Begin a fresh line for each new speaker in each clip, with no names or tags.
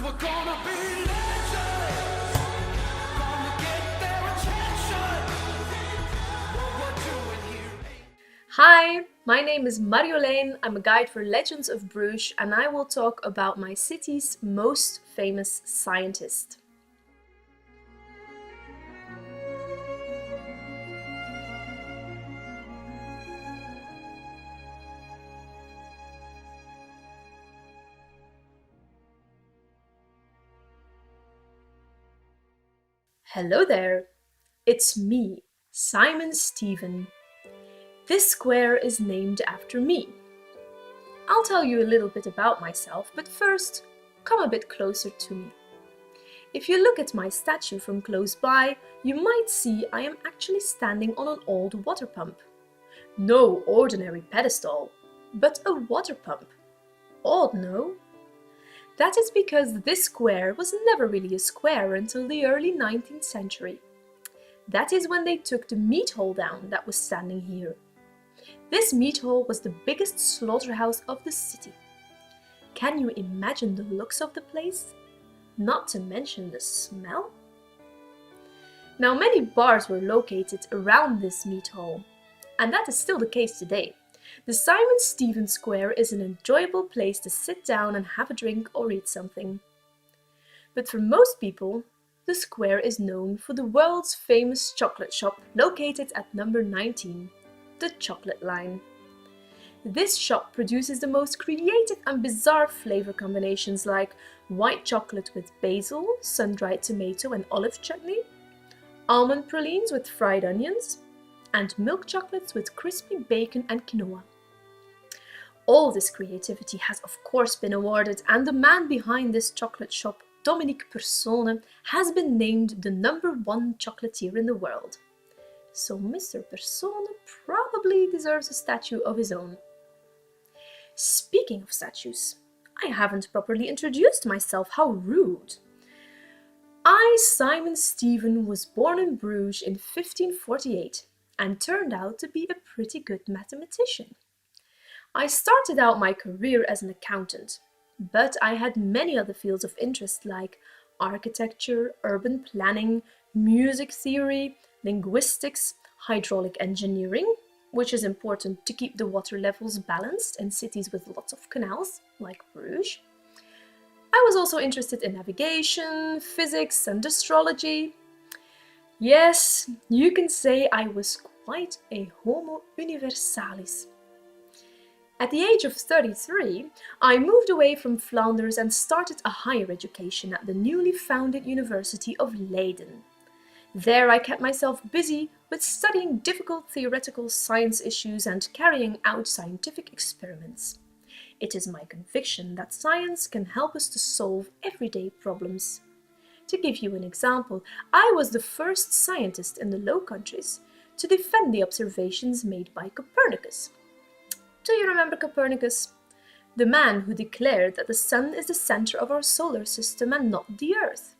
we're gonna be legends. Gonna get their attention. What we're doing here ain't...
Hi, my name is Marjolein. I'm a guide for Legends of Bruges, and I will talk about my city's most famous scientist. Hello there, it's me, Simon Stevin. This square is named after me. I'll tell you a little bit about myself, but first, come a bit closer to me. If you look at my statue from close by, you might see I am actually standing on an old water pump. No ordinary pedestal, but a water pump. Odd, no? That is because this square was never really a square until the early 19th century. That is when they took the meat hall down that was standing here. This meat hall was the biggest slaughterhouse of the city. Can you imagine the looks of the place? Not to mention the smell? Now, many bars were located around this meat hall, and that is still the case today. The Simon Stevin Square is an enjoyable place to sit down and have a drink or eat something. But for most people, the square is known for the world's famous chocolate shop located at number 19, the Chocolate Line. This shop produces the most creative and bizarre flavor combinations like white chocolate with basil, sun-dried tomato and olive chutney, almond pralines with fried onions, and milk chocolates with crispy bacon and quinoa. All this creativity has of course been awarded, and the man behind this chocolate shop, Dominique Persone, has been named the #1 chocolatier in the world. So Mr. Persone probably deserves a statue of his own. Speaking of statues, I haven't properly introduced myself, how rude. I, Simon Stevin, was born in Bruges in 1548 and turned out to be a pretty good mathematician. I started out my career as an accountant, but I had many other fields of interest like architecture, urban planning, music theory, linguistics, hydraulic engineering, which is important to keep the water levels balanced in cities with lots of canals, like Bruges. I was also interested in navigation, physics, and astrology. Yes, you can say I was quite a homo universalis. At the age of 33, I moved away from Flanders and started a higher education at the newly founded University of Leiden. There I kept myself busy with studying difficult theoretical science issues and carrying out scientific experiments. It is my conviction that science can help us to solve everyday problems. To give you an example, I was the first scientist in the Low Countries to defend the observations made by Copernicus. Do you remember Copernicus? The man who declared that the sun is the center of our solar system and not the Earth.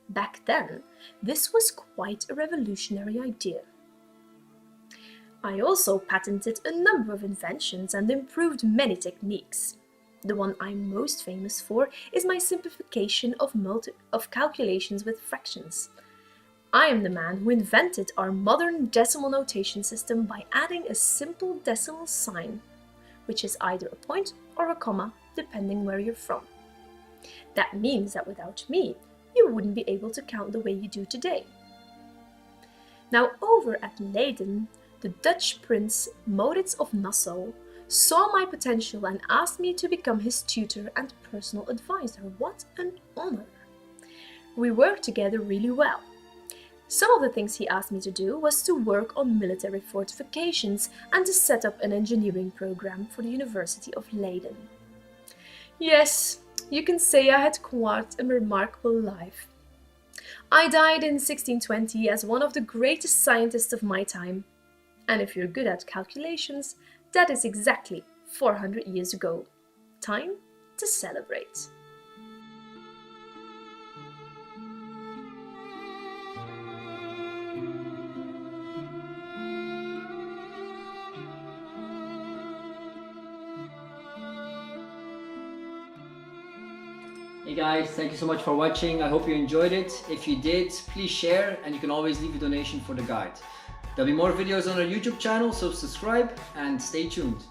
Back then, this was quite a revolutionary idea. I also patented a number of inventions and improved many techniques. The one I'm most famous for is my simplification of calculations with fractions. I am the man who invented our modern decimal notation system by adding a simple decimal sign, which is either a point or a comma, depending where you're from. That means that without me, you wouldn't be able to count the way you do today. Now, over at Leiden, the Dutch Prince Maurits of Nassau saw my potential and asked me to become his tutor and personal advisor. What an honor! We worked together really well. Some of the things he asked me to do was to work on military fortifications and to set up an engineering program for the University of Leiden. Yes, you can say I had quite a remarkable life. I died in 1620 as one of the greatest scientists of my time. And if you're good at calculations, that is exactly 400 years ago. Time to celebrate.
Hey guys, thank you so much for watching. I hope you enjoyed it. If you did, please share, and you can always leave a donation for the guide. There'll be more videos on our YouTube channel, so subscribe and stay tuned.